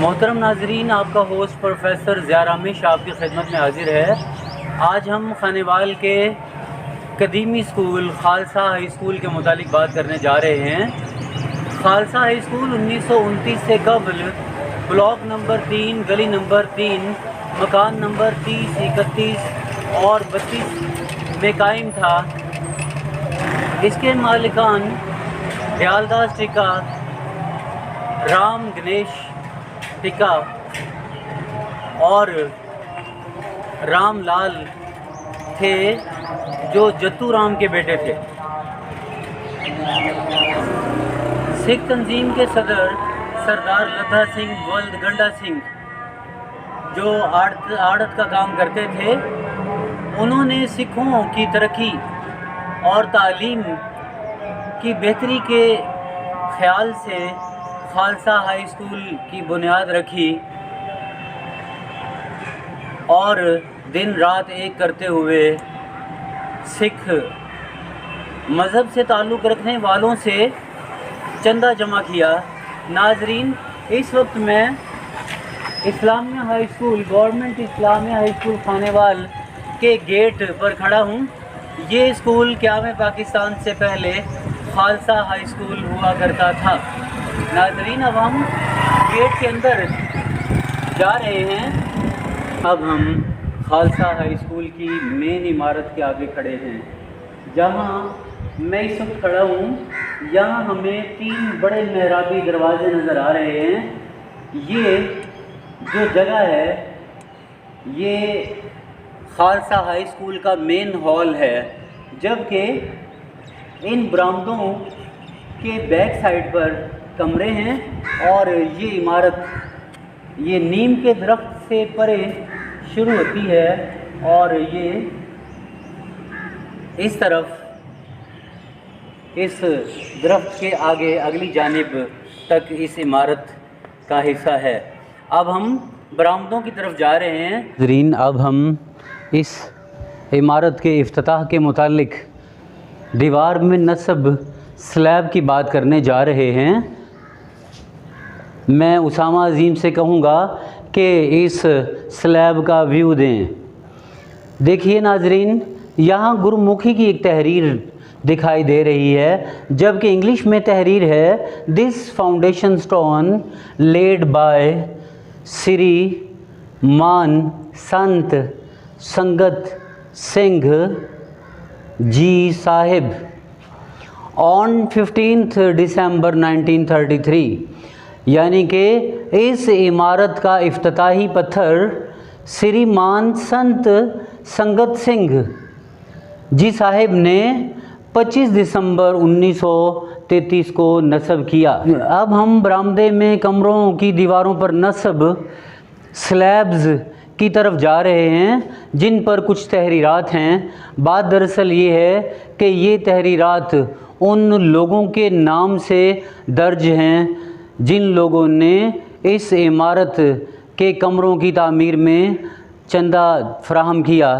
मोहतरम नाजरीन, आपका होस्ट प्रोफेसर ज़ियार आमिश आपकी खिदमत में हाजिर है। आज हम खानेवाल के कदीमी स्कूल खालसा हाई स्कूल के मुतालिक बात करने जा रहे हैं। खालसा हाई स्कूल 1929 से कबल ब्लॉक नंबर 3, गली नंबर 3, मकान नंबर 30, 31 और 32 में कायम था। इसके मालिकान दयालदास टिक्का, राम गणेश टिक्का और रामलाल थे, जो जत्तू राम के बेटे थे। सिख तंजीम के सदर सरदार लद्दा सिंह वल्द गंडा सिंह, जो आड़त का काम करते थे, उन्होंने सिखों की तरक्की और तालीम की बेहतरी के ख्याल से खालसा हाई स्कूल की बुनियाद रखी और दिन रात एक करते हुए सिख मज़हब से ताल्लुक़ रखने वालों से चंदा जमा किया। नाजरीन, इस वक्त मैं Islamia high school, government Islamia high school Khanewal के गेट पर खड़ा हूँ। ये स्कूल क़याम पाकिस्तान से पहले खालसा हाई स्कूल हुआ करता था। नाज़रीन, अब हम गेट के अंदर जा रहे हैं। अब हम खालसा हाई स्कूल की मेन इमारत के आगे खड़े हैं। जहाँ मैं इस वक्त खड़ा हूँ, यहाँ हमें 3 बड़े मेहराबी दरवाजे नज़र आ रहे हैं। ये जो जगह है, ये खालसा हाई स्कूल का मेन हॉल है, जबकि इन बरामदों के बैक साइड पर कमरे हैं और ये इमारत ये नीम के दरख्त से परे शुरू होती है और ये इस तरफ इस दरख्त के आगे अगली जानिब तक इस इमारत का हिस्सा है। अब हम बरामदों की तरफ जा रहे हैं। नाज़रीन, अब हम इस इमारत के इफ्तिताह के मुतालिक दीवार में नस्ब स्लैब की बात करने जा रहे हैं। मैं उसामा अज़ीम से कहूँगा कि इस स्लैब का व्यू दें। देखिए नाजरीन, यहाँ गुरमुखी की एक तहरीर दिखाई दे रही है, जबकि इंग्लिश में तहरीर है, this foundation stone led by Shri मान संत संगत सिंह जी साहिब ऑन 15 दिसंबर 1933। यानी कि इस इमारत का इफ्तिताही पत्थर श्रीमान संत संगत सिंह जी साहिब ने 25 दिसंबर 1933 को नस्ब किया। अब हम बरामदे में कमरों की दीवारों पर नस्ब स्लैब्स की तरफ जा रहे हैं, जिन पर कुछ तहरीरात हैं। बात दरअसल ये है कि ये तहरीरात उन लोगों के नाम से दर्ज हैं जिन लोगों ने इस इमारत के कमरों की तामीर में चंदा फराहम किया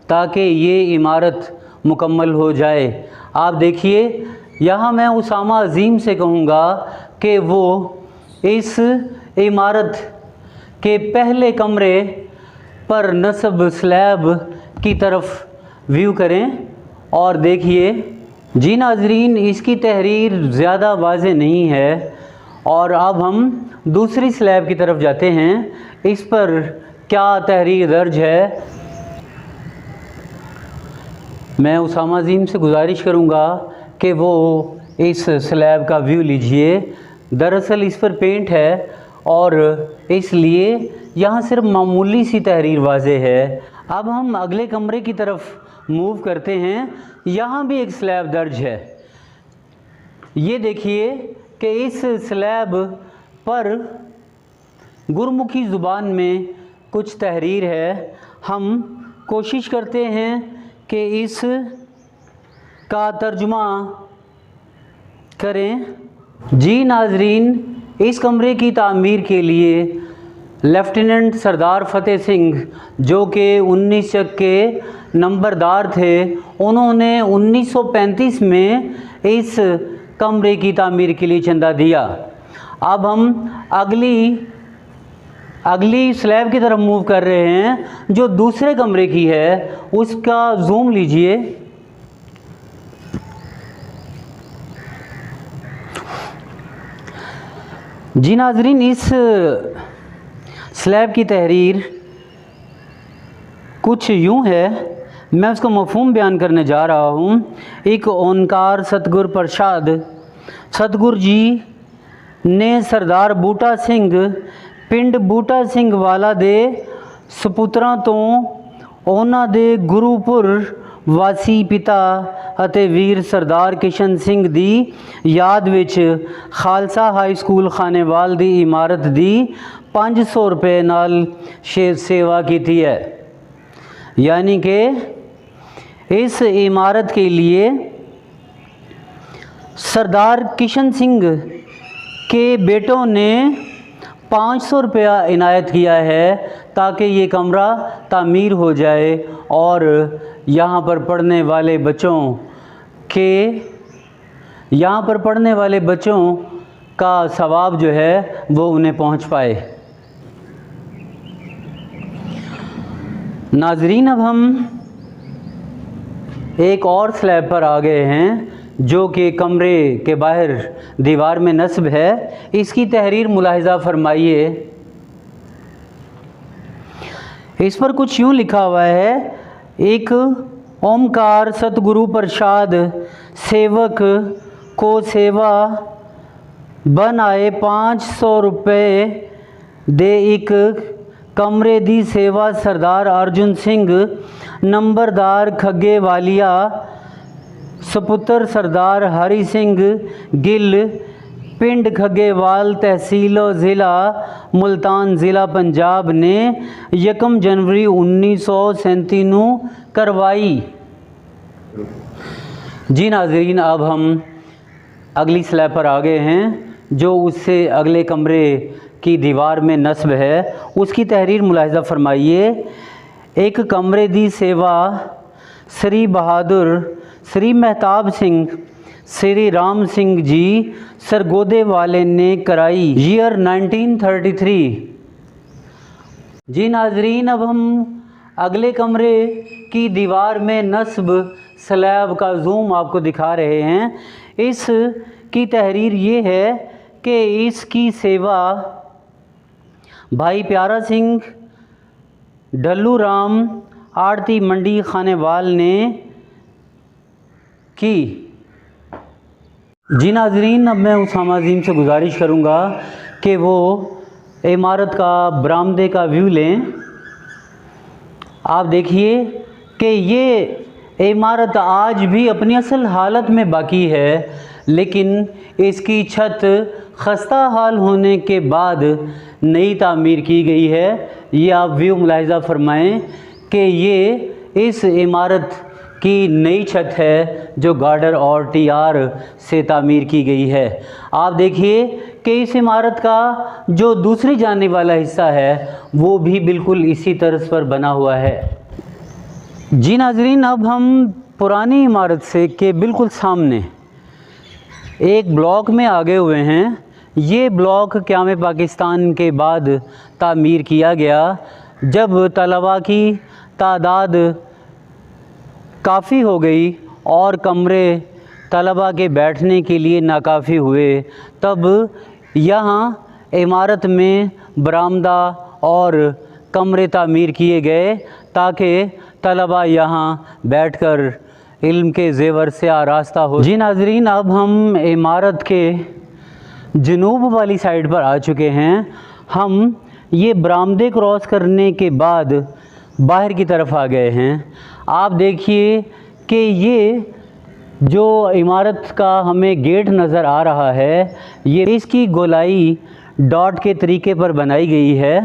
ताकि ये इमारत मुकम्मल हो जाए। आप देखिए, यहाँ मैं उसामा अज़ीम से कहूँगा कि वो इस इमारत के पहले कमरे पर नस्ब स्लैब की तरफ व्यू करें और देखिए। जी नाजरीन, इसकी तहरीर ज़्यादा वाज़ेह नहीं है और अब हम दूसरी स्लैब की तरफ जाते हैं। इस पर क्या तहरीर दर्ज है। मैं उसामा अज़ीम से गुजारिश करूंगा कि वो इस स्लैब का व्यू लीजिए। दरअसल इस पर पेंट है और इसलिए यहाँ सिर्फ मामूली सी तहरीर वाज़ेह है। अब हम अगले कमरे की तरफ मूव करते हैं। यहाँ भी एक स्लैब दर्ज है। ये देखिए कि इस स्लैब पर गुरमुखी ज़ुबान में कुछ तहरीर है। हम कोशिश करते हैं कि इस का तर्जुमा करें। जी नाजरीन, इस कमरे की तामीर के लिए लेफ्टिनेंट सरदार फतेह सिंह, जो कि 19 चक के नंबरदार थे, उन्होंने 1935 में इस कमरे की तामीर के लिए चंदा दिया। अब हम अगली अगली स्लैब की तरफ मूव कर रहे हैं जो दूसरे कमरे की है, उसका जूम लीजिए। जी नाजरीन, इस स्लैब की तहरीर कुछ यूँ है, मैं उसका मफ़हूम बयान करने जा रहा हूँ। एक ओंकार सतगुर प्रसाद सतगुर जी ने सरदार बूटा सिंह पिंड बूटा सिंह वाला दे सपुत्रों तो ਉਹਨਾਂ ਦੇ ਗੁਰੂਪੁਰ ਵਾਸੀ ਪਿਤਾ ਅਤੇ ਵੀਰ ਸਰਦਾਰ ਕਿਸ਼ਨ ਸਿੰਘ ਦੀ ਯਾਦ ਵਿੱਚ ਖਾਲਸਾ ਹਾਈ ਸਕੂਲ ਖਾਨੇਵਾਲ ਦੀ ਇਮਾਰਤ ਦੀ 500 रुपये ਨਾਲ सेवा की है। यानी कि इस इमारत के लिए सरदार किशन सिंह के बेटों ने 500 रुपया इनायत किया है ताकि ये कमरा तामीर हो जाए और यहाँ पर पढ़ने वाले बच्चों का सवाब जो है वो उन्हें पहुँच पाए। नाजरीन, अब हम एक और स्लैब पर आ गए हैं जो कि कमरे के बाहर दीवार में नस्ब है। इसकी तहरीर मुलाहिज़ा फरमाइए। इस पर कुछ यूँ लिखा हुआ है, एक ओमकार सतगुरु प्रसाद सेवक को सेवा बन आए 500 रुपये दे एक कमरे दी सेवा सरदार अर्जुन सिंह नंबरदार खग्गे वालिया सपुत्र सरदार हरि सिंह गिल पिंड खग्गेवाल तहसील ज़िला मुल्तान ज़िला पंजाब ने 1 जनवरी 1937 नू करवाई। जी नाज़रीन, अब हम अगली स्लैब पर आ गए हैं जो उससे अगले कमरे की दीवार में नस्ब है। उसकी तहरीर मुलाहिज़ा फरमाइए। एक कमरे दी सेवा श्री बहादुर श्री मेहताब सिंह श्री राम सिंह जी सरगोदे वाले ने कराई, ईयर 1933। जी नाजरीन, अब हम अगले कमरे की दीवार में नस्ब स्लैब का जूम आपको दिखा रहे हैं। इस की तहरीर ये है कि इसकी सेवा भाई प्यारा सिंह डल्लू राम आड़ती मंडी खानेवाल ने की। जी नाजरीन, अब मैं उसामा अज़ीम से गुजारिश करूँगा कि वो इमारत का बरामदे का व्यू लें। आप देखिए कि ये इमारत आज भी अपनी असल हालत में बाकी है, लेकिन इसकी छत खस्ता हाल होने के बाद नई तामीर की गई है। ये आप व्यू मुलाहिज़ा फरमाएं कि ये इस इमारत की नई छत है जो गार्डर और टीआर से तामीर की गई है। आप देखिए कि इस इमारत का जो दूसरी जाने वाला हिस्सा है वो भी बिल्कुल इसी तर्ज पर बना हुआ है। जी नाजरीन, अब हम पुरानी इमारत से के बिल्कुल सामने एक ब्लॉक में आगे हुए हैं। ये ब्लॉक क़याम पाकिस्तान के बाद तामीर किया गया। जब तलबा की तादाद काफ़ी हो गई और कमरे तलबा के बैठने के लिए नाकाफ़ी हुए, तब यहाँ इमारत में बरामदा और कमरे तामीर किए गए ताकि तलबा यहाँ बैठकर इल्म के ज़ेवर से आरास्ता हो। जी नाज़रीन, अब हम इमारत के जनूब वाली साइड पर आ चुके हैं। हम ये बरामदे क्रॉस करने के बाद बाहर की तरफ आ गए हैं। आप देखिए कि ये जो इमारत का हमें गेट नज़र आ रहा है, ये इसकी गोलाई डॉट के तरीके पर बनाई गई है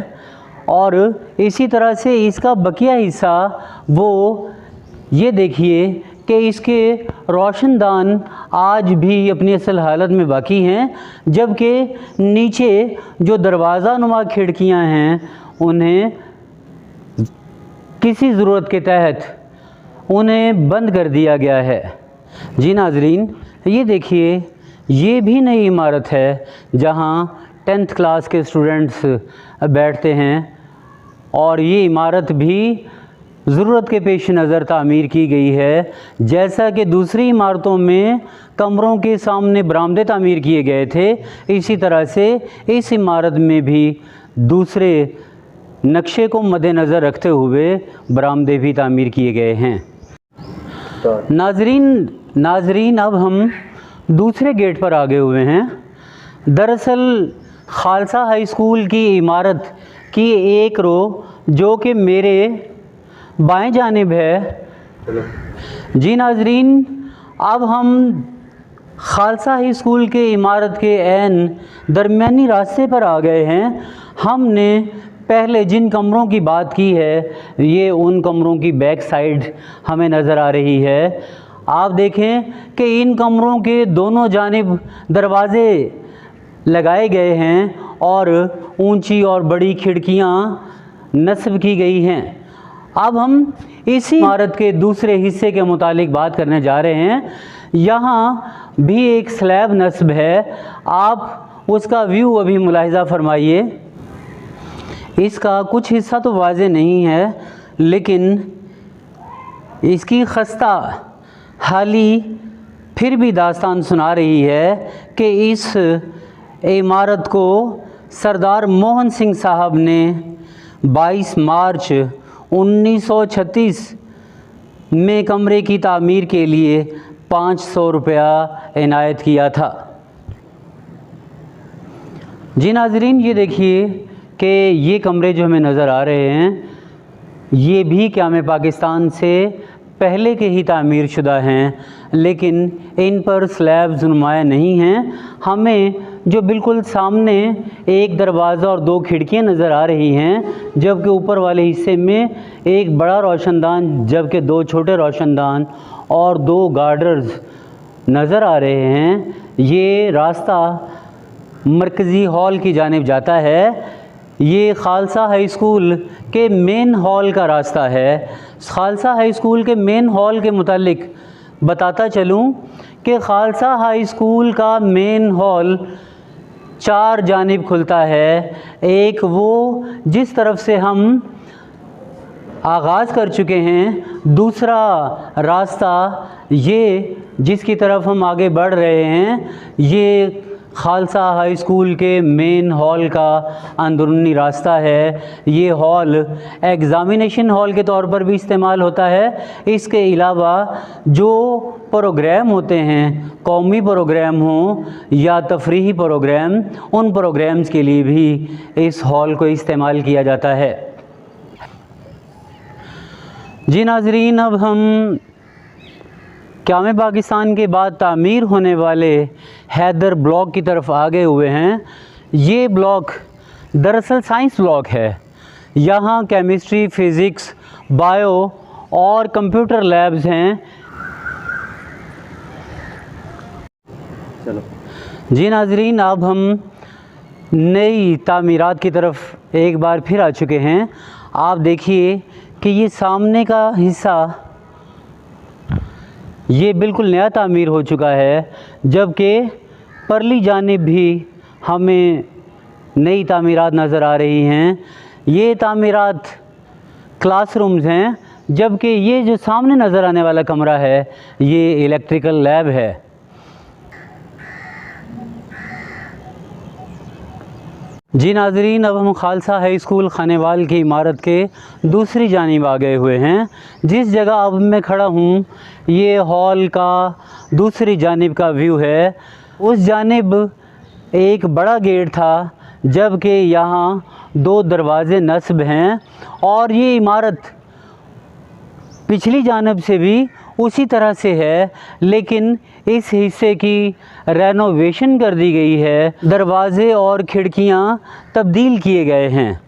और इसी तरह से इसका बकिया हिस्सा वो ये देखिए कि इसके रोशनदान आज भी अपनी असल हालत में बाकी हैं, जबकि नीचे जो दरवाज़ा नुमा खिड़कियां हैं उन्हें किसी ज़रूरत के तहत उन्हें बंद कर दिया गया है। जी नाज़रीन, ये देखिए, ये भी नई इमारत है जहां 10th क्लास के स्टूडेंट्स बैठते हैं। और ये इमारत भी ज़रूरत के पेश नज़र तामीर की गई है। जैसा कि दूसरी इमारतों में कमरों के सामने बरामदे तामीर किए गए थे, इसी तरह से इस इमारत में भी दूसरे नक्शे को मद्देनज़र रखते हुए बरामदे भी तामीर किए गए हैं। नाजरीन अब हम दूसरे गेट पर आगे हुए हैं। दरअसल खालसा हाई स्कूल की इमारत की एक रो जो कि मेरे बाएं जानिब है। जी नाजरीन, अब हम खालसा हाई स्कूल के इमारत के ऐन दरमियानी रास्ते पर आ गए हैं। हमने पहले जिन कमरों की बात की है, ये उन कमरों की बैक साइड हमें नज़र आ रही है। आप देखें कि इन कमरों के दोनों जानिब दरवाज़े लगाए गए हैं और ऊंची और बड़ी खिड़कियां नस्ब की गई हैं। अब हम इसी इमारत के दूसरे हिस्से के मुतालिक बात करने जा रहे हैं। यहाँ भी एक स्लैब नस्ब है। आप उसका व्यू अभी मुलाहिज़ा फरमाइए। इसका कुछ हिस्सा तो वाज़े नहीं है, लेकिन इसकी खस्ता हाली फिर भी दास्तान सुना रही है कि इस इमारत को सरदार मोहन सिंह साहब ने 22 मार्च 1936 में कमरे की तामीर के लिए 500 रुपया इनायत किया था। जी नाजरीन, ये देखिए कि ये कमरे जो हमें नज़र आ रहे हैं, ये भी क़याम पाकिस्तान से पहले के ही तामीर शुदा हैं, लेकिन इन पर स्लैब्स नुमाया नहीं हैं। हमें जो बिल्कुल सामने एक दरवाज़ा और 2 खिड़कियाँ नज़र आ रही हैं, जबकि ऊपर वाले हिस्से में एक बड़ा रोशनदान, जबकि 2 छोटे रोशनदान और 2 गार्डर्स नज़र आ रहे हैं। ये रास्ता मरकज़ी हॉल की जानिब जाता है। ये खालसा हाई स्कूल के मेन हॉल का रास्ता है। खालसा हाई स्कूल के मेन हॉल के मुतालिक बताता चलूँ कि खालसा हाई स्कूल का मेन हॉल 4 जानिब खुलता है। एक वो जिस तरफ से हम आगाज़ कर चुके हैं, दूसरा रास्ता ये जिसकी तरफ हम आगे बढ़ रहे हैं, ये खालसा हाई स्कूल के मेन हॉल का अंदरूनी रास्ता है। ये हॉल एग्ज़ामिनेशन हॉल के तौर पर भी इस्तेमाल होता है। इसके अलावा जो प्रोग्राम होते हैं, कौमी प्रोग्राम हो या तफरीही प्रोग्राम, उन प्रोग्राम्स के लिए भी इस हॉल को इस्तेमाल किया जाता है। जी नाजरीन, अब हम क़याम पाकिस्तान के बाद तामीर होने वाले हैदर ब्लॉक की तरफ आगे हुए हैं। ये ब्लॉक दरअसल साइंस ब्लॉक है। यहाँ केमिस्ट्री, फ़िज़िक्स, बायो और कंप्यूटर लैब्स हैं। चलो जी नाजरीन, अब हम नई तामीरात की तरफ एक बार फिर आ चुके हैं। आप देखिए कि ये सामने का हिस्सा ये बिल्कुल नया तामीर हो चुका है, जबकि परली जानिब भी हमें नई तामीरात नज़र आ रही हैं। ये तामीरात क्लासरूम्स हैं, जबकि ये जो सामने नज़र आने वाला कमरा है, ये इलेक्ट्रिकल लैब है। जी नाजरीन, अब हम खालसा हाई स्कूल खानेवाल की इमारत के दूसरी जानिब आ गए हुए हैं। जिस जगह अब मैं खड़ा हूँ, ये हॉल का दूसरी जानिब का व्यू है। उस जानिब एक बड़ा गेट था, जबकि यहाँ 2 दरवाज़े नस्ब हैं और ये इमारत पिछली जानिब से भी उसी तरह से है, लेकिन इस हिस्से की रेनोवेशन कर दी गई है। दरवाज़े और खिड़कियाँ तब्दील किए गए हैं।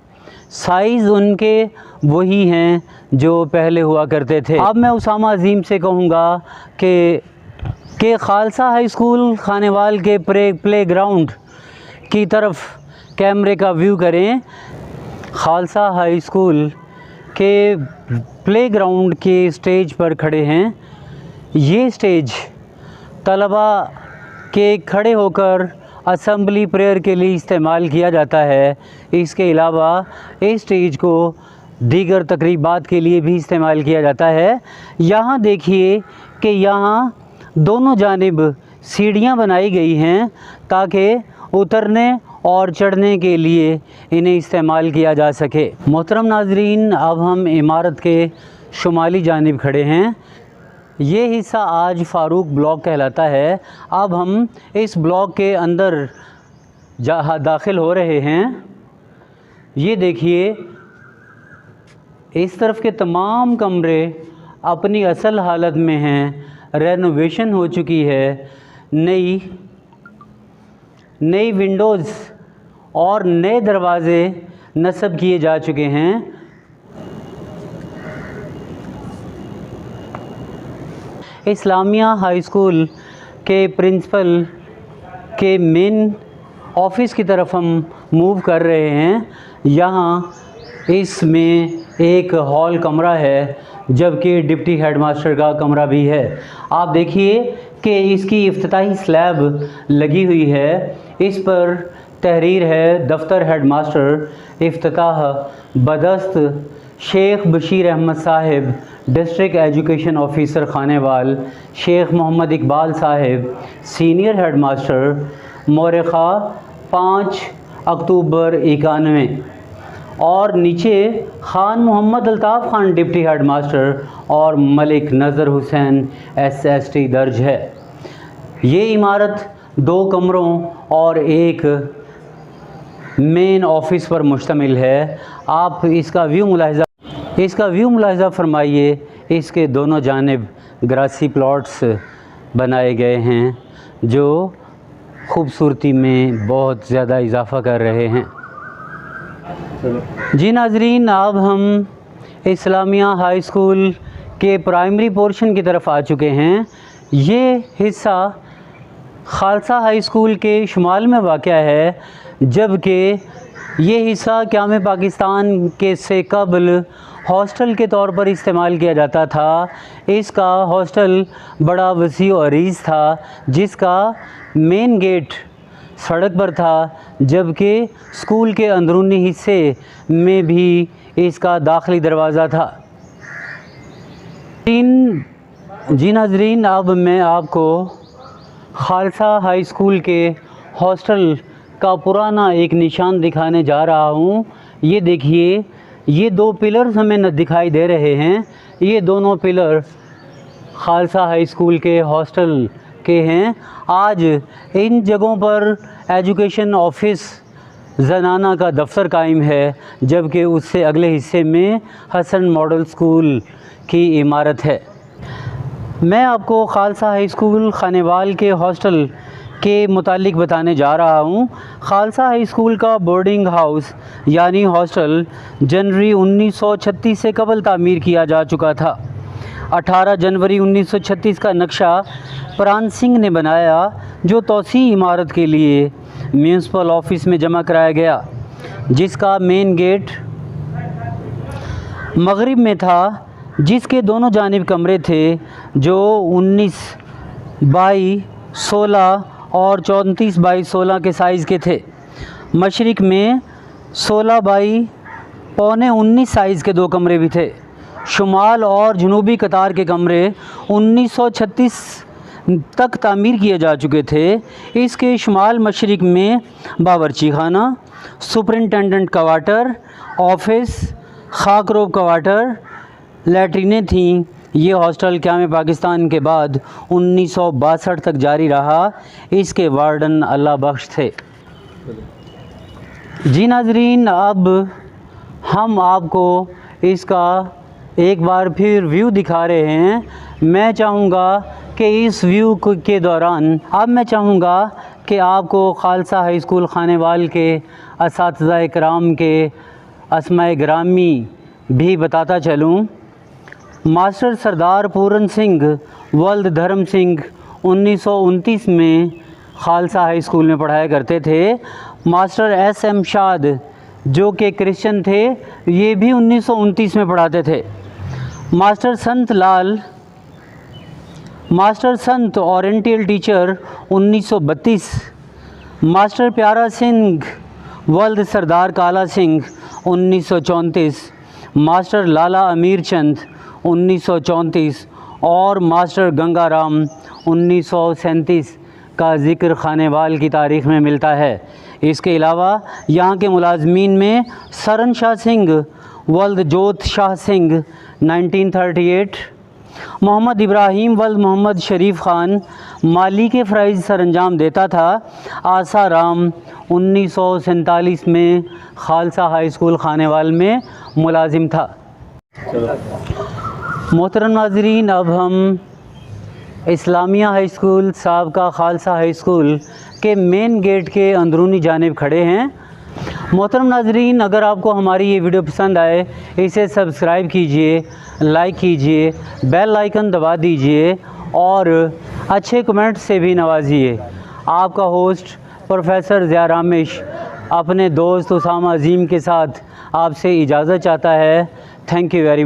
साइज़ उनके वही हैं जो पहले हुआ करते थे। अब मैं उसामा अज़ीम से कहूँगा कि खालसा हाई स्कूल खानेवाल के प्ले ग्राउंड की तरफ कैमरे का व्यू करें। खालसा हाई स्कूल के प्ले ग्राउंड के स्टेज पर खड़े हैं। ये स्टेज तलबा के खड़े होकर असम्बली प्रेयर के लिए इस्तेमाल किया जाता है। इसके अलावा इस स्टेज को दीगर तकरीबात के लिए भी इस्तेमाल किया जाता है। यहाँ देखिए कि यहाँ दोनों जानिब सीढ़ियाँ बनाई गई हैं ताकि उतरने और चढ़ने के लिए इन्हें इस्तेमाल किया जा सके। मोहतरम नाज़रीन, अब हम इमारत के शुमाली जानिब खड़े हैं। ये हिस्सा आज फ़ारूक ब्लॉक कहलाता है। अब हम इस ब्लॉक के अंदर दाखिल हो रहे हैं। ये देखिए, इस तरफ के तमाम कमरे अपनी असल हालत में हैं, रेनोवेशन हो चुकी है, नई विंडोज़ और नए दरवाज़े नस्ब किए जा चुके हैं। इस्लामिया हाई स्कूल के प्रिंसिपल के मेन ऑफिस की तरफ हम मूव कर रहे हैं। यहाँ इसमें एक हॉल कमरा है, जबकि डिप्टी हेडमास्टर का कमरा भी है। आप देखिए कि इसकी इफ्तिताही स्लैब लगी हुई है। इस पर तहरीर है दफ्तर हेडमास्टर, इफ्तिताह बदस्त शेख बशीर अहमद साहिब, district education officer Khanewal, Sheikh Mohammad Iqbal साहिब, सीनियर हेडमास्टर, मोरखा 5 अक्टूबर 91। और नीचे ख़ान मोहम्मद अल्ताफ़ ख़ान डिप्टी हेडमास्टर और मलिक नज़र हुसैन SST दर्ज है। ये इमारत 2 कमरों और एक मेन ऑफिस पर मुश्तमिल है। आप इसका व्यू मुलाहिज़ा फरमाइए। इसके दोनों जानिब ग्रासी प्लॉट्स बनाए गए हैं जो ख़ूबसूरती में बहुत ज़्यादा इजाफ़ा कर रहे हैं। जी नाज़रीन, अब हम इस्लामिया हाई स्कूल के प्राइमरी पोर्शन की तरफ आ चुके हैं। ये हिस्सा खालसा हाई स्कूल के शुमाल में वाक़या है, जबकि ये हिस्सा क़याम पाकिस्तान के से कबल हॉस्टल के तौर पर इस्तेमाल किया जाता था। इसका हॉस्टल बड़ा वसी और अरीज़ था, जिसका मेन गेट सड़क पर था, जबकि स्कूल के अंदरूनी हिस्से में भी इसका दाखिली दरवाज़ा था। जी नाज़रीन, अब मैं आपको खालसा हाई स्कूल के हॉस्टल का पुराना एक निशान दिखाने जा रहा हूँ। ये देखिए, ये 2 पिलर्स हमें न दिखाई दे रहे हैं। ये दोनों पिलर खालसा हाई स्कूल के हॉस्टल के हैं। आज इन जगहों पर एजुकेशन ऑफिस ज़नाना का दफ्तर कायम है, जबकि उससे अगले हिस्से में हसन मॉडल स्कूल की इमारत है। मैं आपको खालसा हाई स्कूल खानेवाल के हॉस्टल के मुतालिक बताने जा रहा हूँ। खालसा हाई स्कूल का बोर्डिंग हाउस यानी हॉस्टल जनवरी 1936 से कबल तामीर किया जा चुका था। 18 जनवरी 1936 का नक्शा प्राण सिंह ने बनाया, जो तौसी इमारत के लिए म्यूनसिपल ऑफिस में जमा कराया गया, जिसका मेन गेट मगरिब में था, जिसके दोनों जानिब कमरे थे जो 19 बाई 16 और 34 बाई 16 के साइज़ के थे। मशरिक़ में 16 बाई पौने 19 साइज़ के 2 कमरे भी थे। शुमाल और जनूबी कतार के कमरे 1936 तक तामीर किए जा चुके थे। इसके शुमाल मशरिक़ में बावर्ची खाना, सुपरिटेंडेंट क्वार्टर, ऑफिस, खाकरोब क्वार्टर, लैट्रिनें थीं। ये हॉस्टल क़याम पाकिस्तान के बाद 1962 तक जारी रहा। इसके वार्डन अल्लाह बख्श थे। जी नाज़रीन, अब हम आपको इसका एक बार फिर व्यू दिखा रहे हैं। मैं चाहूँगा कि इस व्यू के दौरान मैं चाहूँगा कि आपको खालसा हाई स्कूल खानेवाल के असातिज़ा इकराम के अस्माए गिरामी भी बताता चलूँ। मास्टर सरदार पूरन सिंह वल्द धर्म सिंह 1929 में खालसा हाई स्कूल में पढ़ाया करते थे। मास्टर SM शाद जो कि क्रिश्चियन थे, ये भी 1929 में पढ़ाते थे। मास्टर संत ओरिएंटल टीचर 1932 मास्टर प्यारा सिंह वल्द सरदार काला सिंह 1934, मास्टर लाला अमीर चंद 1934 और मास्टर गंगाराम 1937 का ज़िक्र खानेवाल की तारीख़ में मिलता है। इसके अलावा यहाँ के मुलाजमीन में सरन शाह सिंह वल्द जोत शाह सिंह 1938, मोहम्मद इब्राहीम वल्द मोहम्मद शरीफ ख़ान माली के फ़राइज़ सरअंजाम देता था। आसाराम 1947 में खालसा हाई स्कूल खानेवाल में मुलाजिम था। मोहतरम नाज़रीन, अब हम इस्लामिया हाई स्कूल साबका खालसा हाई स्कूल के मेन गेट के अंदरूनी जानिब खड़े हैं। मोहतरम नाज़रीन, अगर आपको हमारी ये वीडियो पसंद आए इसे सब्सक्राइब कीजिए, लाइक कीजिए, बेल आइकन दबा दीजिए और अच्छे कमेंट से भी नवाजिए। आपका होस्ट प्रोफेसर ज़िया रामेश अपने दोस्त उसामा अज़ीम के साथ आपसे इजाज़त चाहता है। Thank you very much.